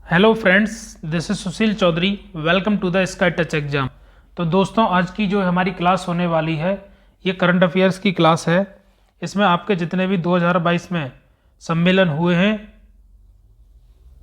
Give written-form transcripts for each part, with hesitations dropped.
Hello friends, this is Sushil Chaudhary. Welcome to the sky touch exam. तो दोस्तों, आज की जो हमारी क्लास होने वाली है ये करंट अफेयर्स की क्लास है। इसमें आपके जितने भी 2022 में सम्मेलन हुए हैं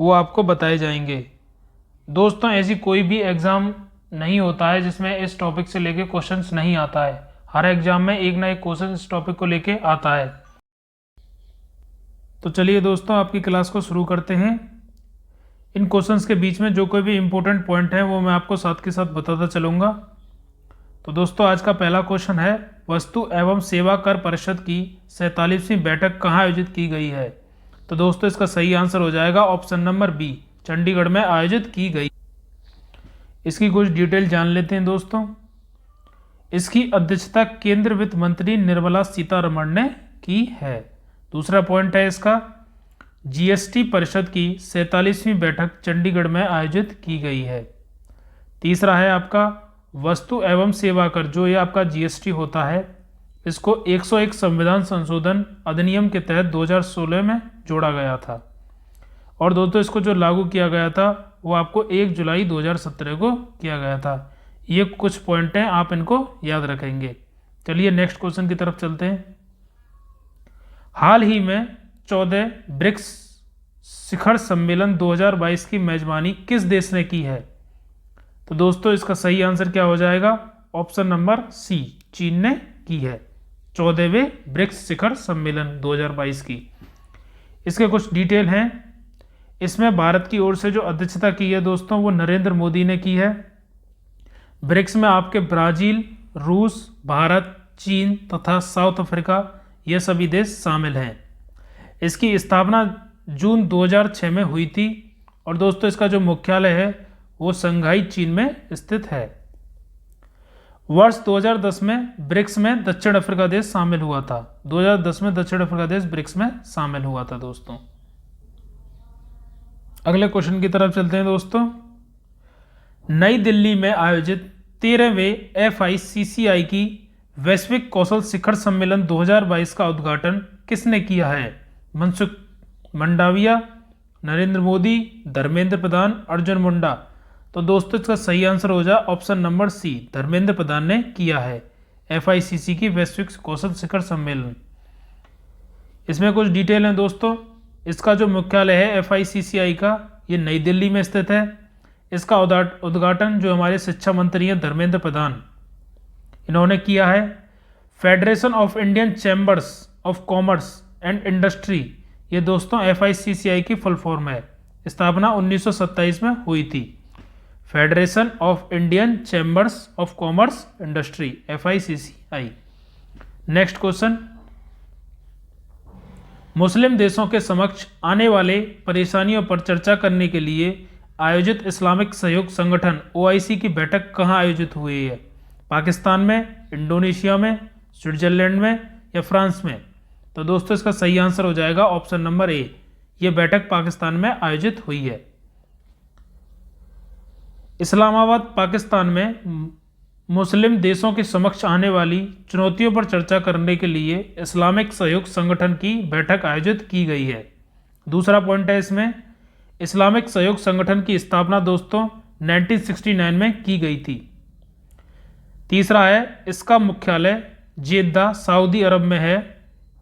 वो आपको बताए जाएंगे। दोस्तों, ऐसी कोई भी एग्ज़ाम नहीं होता है जिसमें इस टॉपिक से लेके क्वेश्चंस नहीं आता है। हर एग्जाम में एक ना एक क्वेश्चन इस टॉपिक को लेके आता है। तो चलिए दोस्तों, आपकी क्लास को शुरू करते हैं। इन क्वेश्चंस के बीच में जो कोई भी इंपॉर्टेंट पॉइंट है वो मैं आपको साथ के साथ बताता चलूँगा। तो दोस्तों, आज का पहला क्वेश्चन है, वस्तु एवं सेवा कर परिषद की 47वीं बैठक कहाँ आयोजित की गई है? तो दोस्तों, इसका सही आंसर हो जाएगा ऑप्शन नंबर बी, चंडीगढ़ में आयोजित की गई। इसकी कुछ डिटेल जान लेते हैं दोस्तों। इसकी अध्यक्षता केंद्र वित्त मंत्री निर्मला सीतारमण ने की है। दूसरा पॉइंट है इसका, जीएसटी परिषद की 47वीं बैठक चंडीगढ़ में आयोजित की गई है। तीसरा है आपका, वस्तु एवं सेवा कर, जो ये आपका जीएसटी होता है, इसको 101 संविधान संशोधन अधिनियम के तहत 2016 में जोड़ा गया था। और दोस्तों, इसको जो लागू किया गया था वो आपको 1 जुलाई 2017 को किया गया था। ये कुछ पॉइंट हैं, आप इनको याद रखेंगे। चलिए नेक्स्ट क्वेश्चन की तरफ चलते हैं। हाल ही में 14 ब्रिक्स शिखर सम्मेलन 2022 की मेजबानी किस देश ने की है? तो दोस्तों, इसका सही आंसर क्या हो जाएगा? ऑप्शन नंबर सी, चीन ने की है 14वें ब्रिक्स शिखर सम्मेलन 2022 की। इसके कुछ डिटेल हैं। इसमें भारत की ओर से जो अध्यक्षता की है दोस्तों, वो नरेंद्र मोदी ने की है। ब्रिक्स में आपके ब्राजील, रूस, भारत, चीन तथा साउथ अफ्रीका ये सभी देश शामिल हैं। इसकी स्थापना जून 2006 में हुई थी। और दोस्तों, इसका जो मुख्यालय है वो शंघाई, चीन में स्थित है। वर्ष 2010 में ब्रिक्स में दक्षिण अफ्रीका देश शामिल हुआ था। 2010 में दक्षिण अफ्रीका देश ब्रिक्स में शामिल हुआ था दोस्तों। अगले क्वेश्चन की तरफ चलते हैं दोस्तों। नई दिल्ली में आयोजित 13वें FICCI की वैश्विक कौशल शिखर सम्मेलन 2022 का उद्घाटन किसने किया है? मनसुख मंडाविया, नरेंद्र मोदी, धर्मेंद्र प्रधान, अर्जुन मुंडा। तो दोस्तों, इसका सही आंसर हो जाए ऑप्शन नंबर सी, धर्मेंद्र प्रधान ने किया है FICC की वैश्विक कौशल शिखर सम्मेलन। इसमें कुछ डिटेल हैं दोस्तों। इसका जो मुख्यालय है FICCI का, ये नई दिल्ली में स्थित है। इसका उद्घाटन जो हमारे शिक्षा मंत्री हैं धर्मेंद्र प्रधान, इन्होंने किया है। Federation of Indian chambers of commerce and industry, ये दोस्तों FICCI की फुल फॉर्म है। स्थापना 1927 में हुई थी। Federation of Indian chambers of commerce industry, FICCI। Next question, मुस्लिम देशों के समक्ष आने वाले परेशानियों पर चर्चा करने के लिए आयोजित इस्लामिक सहयोग संगठन OIC की बैठक कहाँ आयोजित हुई है? पाकिस्तान में, इंडोनेशिया में, स्विट्जरलैंड में या फ्रांस में? तो दोस्तों, इसका सही आंसर हो जाएगा ऑप्शन नंबर ए, ये बैठक पाकिस्तान में आयोजित हुई है। इस्लामाबाद, पाकिस्तान में मुस्लिम देशों के समक्ष आने वाली चुनौतियों पर चर्चा करने के लिए इस्लामिक सहयोग संगठन की बैठक आयोजित की गई है। दूसरा पॉइंट है इसमें, इस्लामिक सहयोग संगठन की स्थापना दोस्तों 1969 में की गई थी। तीसरा है, इसका मुख्यालय जेद्दा, सऊदी अरब में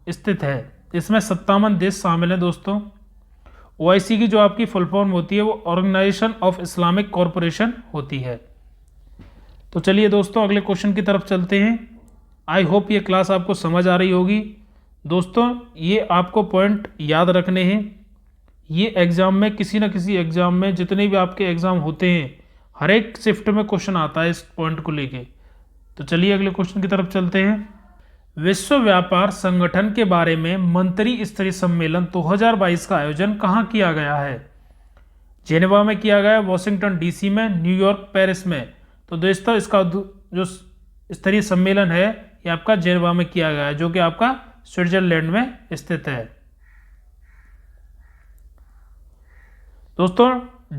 स्थित है। इसमें 57 देश शामिल हैं दोस्तों। OIC की जो आपकी फुल फॉर्म होती है वो ऑर्गेनाइजेशन ऑफ इस्लामिक कॉरपोरेशन होती है। तो चलिए दोस्तों, अगले क्वेश्चन की तरफ चलते हैं। आई होप ये क्लास आपको समझ आ रही होगी दोस्तों। ये आपको पॉइंट याद रखने हैं। ये एग्जाम में, किसी न किसी एग्जाम में, जितने भी आपके एग्जाम होते हैं, हर एक शिफ्ट में क्वेश्चन आता है इस पॉइंट को लेके। तो चलिए अगले क्वेश्चन की तरफ चलते हैं। विश्व व्यापार संगठन के बारे में मंत्री स्तरीय सम्मेलन 2022 का आयोजन कहाँ किया गया है? जेनेवा में किया गया, वॉशिंगटन DC में, न्यूयॉर्क, पेरिस में। तो दोस्तों, इसका जो स्तरीय सम्मेलन है ये आपका जेनेवा में किया गया है, जो कि आपका स्विट्जरलैंड में स्थित है। दोस्तों,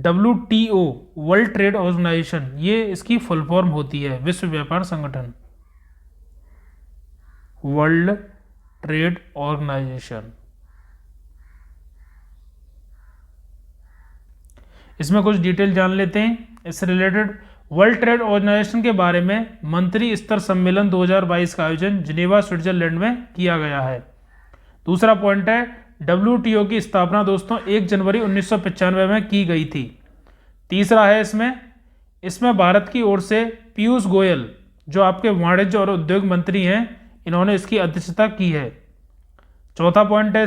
WTO वर्ल्ड ट्रेड ऑर्गेनाइजेशन, ये इसकी फुल फॉर्म होती है, विश्व व्यापार संगठन, वर्ल्ड ट्रेड ऑर्गेनाइजेशन। इसमें कुछ डिटेल जान लेते हैं इससे रिलेटेड। वर्ल्ड ट्रेड ऑर्गेनाइजेशन के बारे में मंत्री स्तर सम्मेलन 2022 का आयोजन जिनेवा स्विट्जरलैंड में किया गया है। दूसरा पॉइंट है WTO की स्थापना दोस्तों 1 जनवरी 1995 में की गई थी। तीसरा है इसमें भारत की ओर से पीयूष गोयल जो आपके वाणिज्य और उद्योग मंत्री हैं, इन्होंने इसकी अध्यक्षता की है। चौथा पॉइंट है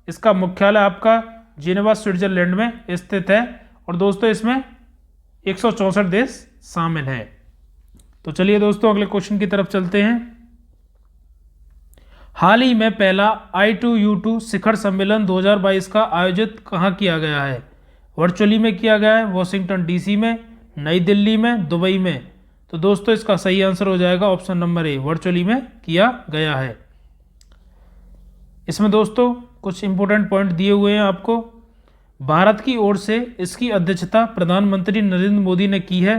इसका मुख्यालय आपका जिनेवा स्विट्जरलैंड में स्थित है और दोस्तों इसमें 164 देश शामिल हैं। तो चलिए दोस्तों अगले क्वेश्चन की तरफ चलते हैं। हाल ही में पहला I2U2 शिखर सम्मेलन 2022 का आयोजित कहाँ किया गया है? वर्चुअली में किया गया है, वॉशिंगटन DC में, नई दिल्ली में, दुबई में। तो दोस्तों इसका सही आंसर हो जाएगा ऑप्शन नंबर ए, वर्चुअली में किया गया है। इसमें दोस्तों कुछ इंपॉर्टेंट पॉइंट दिए हुए हैं आपको। भारत की ओर से इसकी अध्यक्षता प्रधानमंत्री नरेंद्र मोदी ने की है।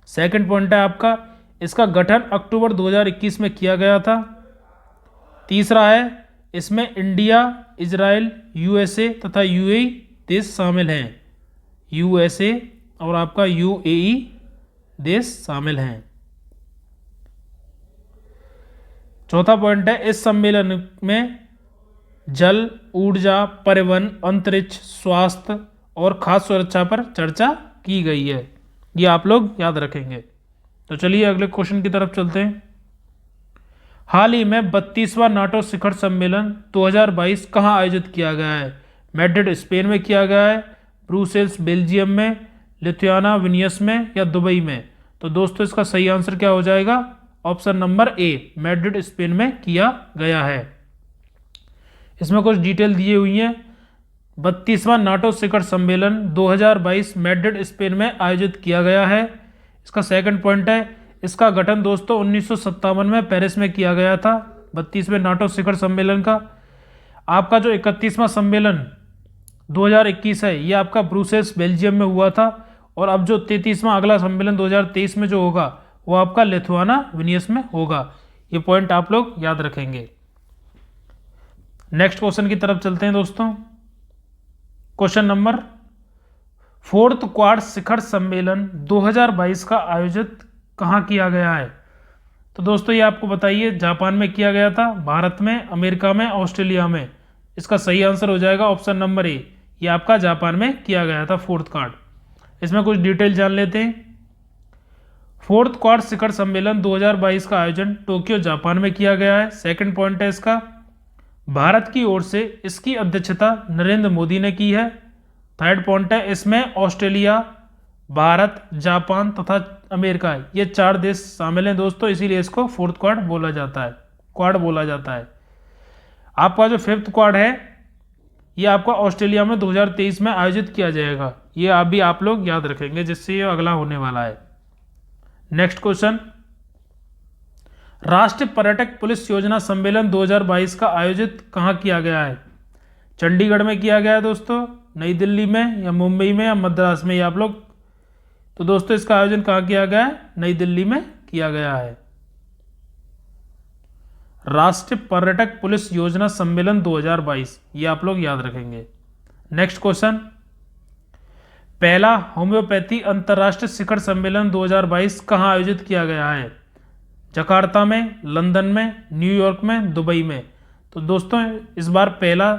सेकंड पॉइंट है आपका इसका गठन अक्टूबर 2021 में किया गया था। तीसरा है इसमें इंडिया, इजराइल, USA तथा UAE देश शामिल हैं। USA और आपका UAE देश शामिल हैं। चौथा पॉइंट है इस सम्मेलन में जल, ऊर्जा, परिवहन, अंतरिक्ष, स्वास्थ्य और खाद्य सुरक्षा पर चर्चा की गई है। ये आप लोग याद रखेंगे। तो चलिए अगले क्वेश्चन की तरफ चलते हैं। हाल ही में 32वां नाटो शिखर सम्मेलन 2022 कहाँ आयोजित किया गया है? मैड्रिड स्पेन में किया गया है, ब्रुसेल्स बेल्जियम में, लिथुआना विनियस में या दुबई में? तो दोस्तों इसका सही आंसर क्या हो जाएगा? Option number A, Madrid Spain में किया गया है। इसमें कुछ डिटेल दी हुई हैं। 32वां नाटो शिखर सम्मेलन 2022 मैड्रिड स्पेन में आयोजित किया गया है। इसका सेकंड पॉइंट है इसका गठन दोस्तों 1957 में पेरिस में किया गया था। 32वें नाटो शिखर सम्मेलन का आपका जो 31वां सम्मेलन 2021 है ये आपका ब्रुसेल्स बेल्जियम में हुआ था और अब जो 33वां अगला सम्मेलन 2023 में जो होगा वो आपका लिथुआना विनियस में होगा। ये पॉइंट आप लोग याद रखेंगे। नेक्स्ट क्वेश्चन की तरफ चलते हैं दोस्तों। क्वेश्चन नंबर 4th क्वाड शिखर सम्मेलन 2022 का आयोजित कहाँ किया गया है? तो दोस्तों ये आपको बताइए, जापान में किया गया था, भारत में, अमेरिका में, ऑस्ट्रेलिया में? इसका सही आंसर हो जाएगा ऑप्शन नंबर ए, ये आपका जापान में किया गया था 4th क्वाड। इसमें कुछ डिटेल जान लेते हैं। 4th क्वाड शिखर सम्मेलन 2022 का आयोजन टोक्यो जापान में किया गया है। सेकंड पॉइंट है इसका भारत की ओर से इसकी अध्यक्षता नरेंद्र मोदी ने की है। थर्ड पॉइंट है इसमें ऑस्ट्रेलिया, भारत, जापान तथा अमेरिका ये 4 देश शामिल हैं दोस्तों, इसीलिए इसको 4th क्वाड बोला जाता है। आपका जो 5th क्वाड है ये आपका ऑस्ट्रेलिया में 2023 में आयोजित किया जाएगा। ये आप लोग याद रखेंगे जिससे ये अगला होने वाला है। नेक्स्ट क्वेश्चन, राष्ट्रीय पर्यटक पुलिस योजना सम्मेलन 2022 का आयोजित कहाँ किया गया है? चंडीगढ़ में किया गया है दोस्तों, नई दिल्ली में या मुंबई में या मद्रास में? ये आप लोग, तो दोस्तों इसका आयोजन कहाँ किया गया है? नई दिल्ली में किया गया है। राष्ट्रीय पर्यटक पुलिस योजना सम्मेलन 2022 ये आप लोग याद रखेंगे। नेक्स्ट क्वेश्चन, पहला होम्योपैथी अंतर्राष्ट्रीय शिखर सम्मेलन 2022 कहाँ आयोजित किया गया है? जकार्ता में, लंदन में, न्यूयॉर्क में, दुबई में? तो दोस्तों इस बार पहला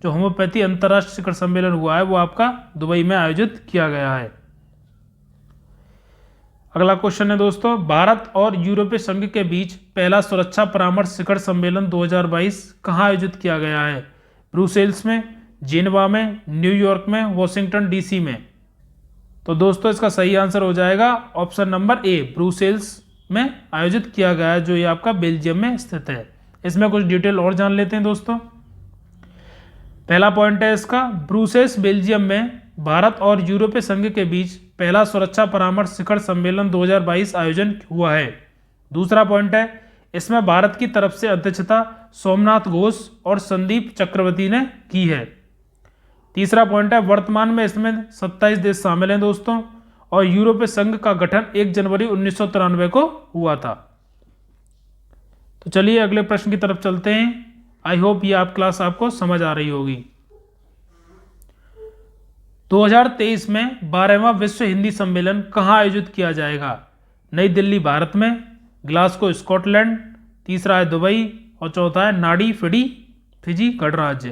जो होम्योपैथी अंतर्राष्ट्रीय शिखर सम्मेलन हुआ है वो आपका दुबई में आयोजित किया गया है। अगला क्वेश्चन है दोस्तों, भारत और यूरोपीय संघ के बीच पहला सुरक्षा परामर्श शिखर सम्मेलन 2022 कहाँ आयोजित किया गया है? ब्रुसेल्स में, जिनेवा में, न्यूयॉर्क में, वॉशिंगटन DC में? तो दोस्तों इसका सही आंसर हो जाएगा ऑप्शन नंबर ए, ब्रुसेल्स में आयोजित किया गया है, जो ये आपका बेल्जियम में स्थित है। इसमें कुछ डिटेल और जान लेते हैं दोस्तों। पहला पॉइंट है इसका ब्रुसेल्स बेल्जियम में भारत और यूरोपीय संघ के बीच पहला सुरक्षा परामर्श शिखर सम्मेलन 2022 आयोजन हुआ है। दूसरा पॉइंट है इसमें भारत की तरफ से अध्यक्षता सोमनाथ घोष और संदीप चक्रवर्ती ने की है। तीसरा पॉइंट है वर्तमान में इसमें 27 देश शामिल हैं दोस्तों और यूरोपीय संघ का गठन 1 जनवरी 1993 को हुआ था। तो चलिए अगले प्रश्न की तरफ चलते हैं। आई होप ये क्लास आपको समझ आ रही होगी। 2023 में 12वां विश्व हिंदी सम्मेलन कहाँ आयोजित किया जाएगा? नई दिल्ली भारत में, ग्लासगो स्कॉटलैंड, तीसरा है दुबई और चौथा है नाडी फिजी गणराज्य।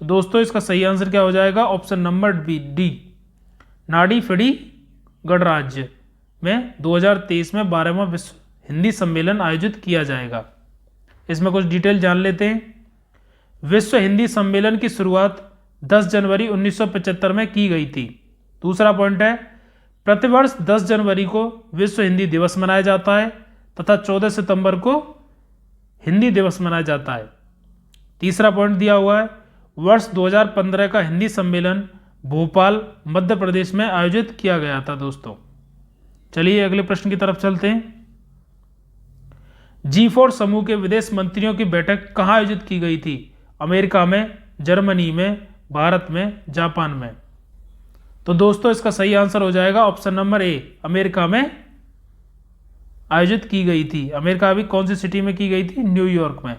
तो दोस्तों इसका सही आंसर क्या हो जाएगा? ऑप्शन नंबर डी, नाडी फिजी गणराज्य में 2023 में 12वां विश्व हिंदी सम्मेलन आयोजित किया जाएगा। इसमें कुछ डिटेल जान लेते हैं। विश्व हिंदी सम्मेलन की शुरुआत 10 जनवरी 1975 में की गई थी। दूसरा पॉइंट है, प्रतिवर्ष 10 जनवरी को विश्व हिंदी दिवस मनाया जाता है तथा 14 सितंबर को हिंदी दिवस मनाया जाता है। तीसरा पॉइंट दिया हुआ है, वर्ष 2015 का हिंदी सम्मेलन भोपाल मध्य प्रदेश में आयोजित किया गया था। दोस्तों चलिए अगले प्रश्न की तरफ चलते हैं। G4 समूह के विदेश मंत्रियों की बैठक कहाँ आयोजित की गई थी? अमेरिका में, जर्मनी में, भारत में, जापान में। तो दोस्तों इसका सही आंसर हो जाएगा ऑप्शन नंबर ए, अमेरिका में आयोजित की गई थी। अमेरिका अभी कौन सी सिटी में की गई थी? न्यूयॉर्क में।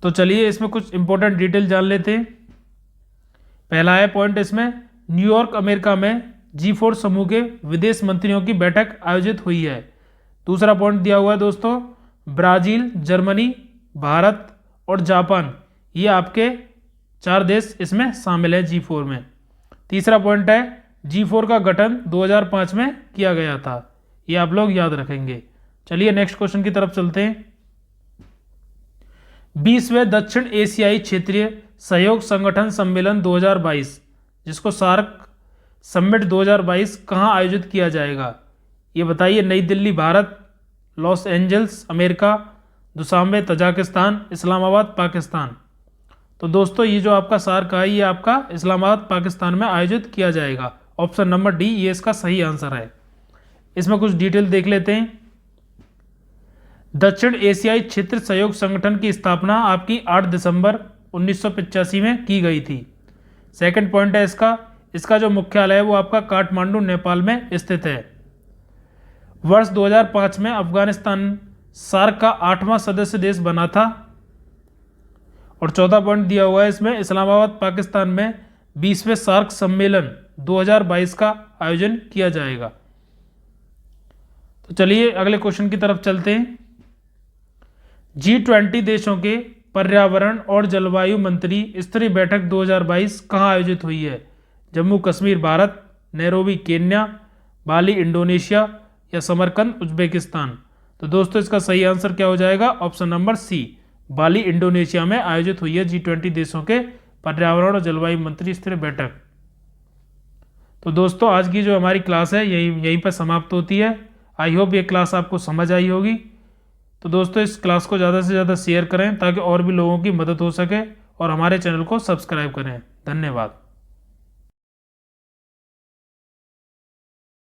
तो चलिए इसमें कुछ इंपॉर्टेंट डिटेल जान लेते हैं। पहला है पॉइंट इसमें, न्यूयॉर्क अमेरिका में G4 समूह के विदेश मंत्रियों की बैठक आयोजित हुई है। दूसरा पॉइंट दिया हुआ है दोस्तों, ब्राजील, जर्मनी, भारत और जापान, ये आपके 4 देश इसमें शामिल है G4 में। तीसरा पॉइंट है, G4 का गठन 2005 में किया गया था। ये आप लोग याद रखेंगे। चलिए नेक्स्ट क्वेश्चन की तरफ चलते हैं। 20वें दक्षिण एशियाई क्षेत्रीय सहयोग संगठन सम्मेलन 2022, जिसको सार्क समिट 2022 कहाँ आयोजित किया जाएगा? ये बताइए। नई Delhi Bharat, Los Angeles America, Dushanbe Tajikistan, Islamabad Pakistan. तो दोस्तों ये जो आपका सार्क है ये आपका इस्लामाबाद पाकिस्तान में आयोजित किया जाएगा। ऑप्शन नंबर डी ये इसका सही आंसर है। इसमें कुछ डिटेल देख लेते हैं। दक्षिण एशियाई क्षेत्र सहयोग संगठन की स्थापना आपकी 8 दिसंबर 1985 में की गई थी। सेकंड पॉइंट है इसका जो मुख्यालय है वो आपका काठमांडू नेपाल में स्थित है। वर्ष 2005 में अफगानिस्तान सार्क का 8वां सदस्य देश बना था। और चौथा पॉइंट दिया हुआ है इसमें, इस्लामाबाद पाकिस्तान में 20वें सार्क सम्मेलन 2022 का आयोजन किया जाएगा। तो चलिए अगले क्वेश्चन की तरफ चलते हैं। G20 देशों के पर्यावरण और जलवायु मंत्री स्तरीय बैठक 2022 कहाँ आयोजित हुई है? Jammu Kashmir Bharat, Nairobi Kenya, Bali Indonesia या समरकंद उज्बेकिस्तान। तो दोस्तों इसका सही आंसर क्या हो जाएगा? Option number C, Bali Indonesia में आयोजित हुई है G20 देशों के पर्यावरण और जलवायु मंत्री स्तरीय बैठक। तो दोस्तों आज की जो हमारी क्लास है यहीं पर समाप्त होती है। आई होप ये क्लास आपको समझ आई होगी। तो दोस्तों इस क्लास को ज़्यादा से ज़्यादा शेयर करें ताकि और भी लोगों की मदद हो सके और हमारे चैनल को सब्सक्राइब करें। धन्यवाद।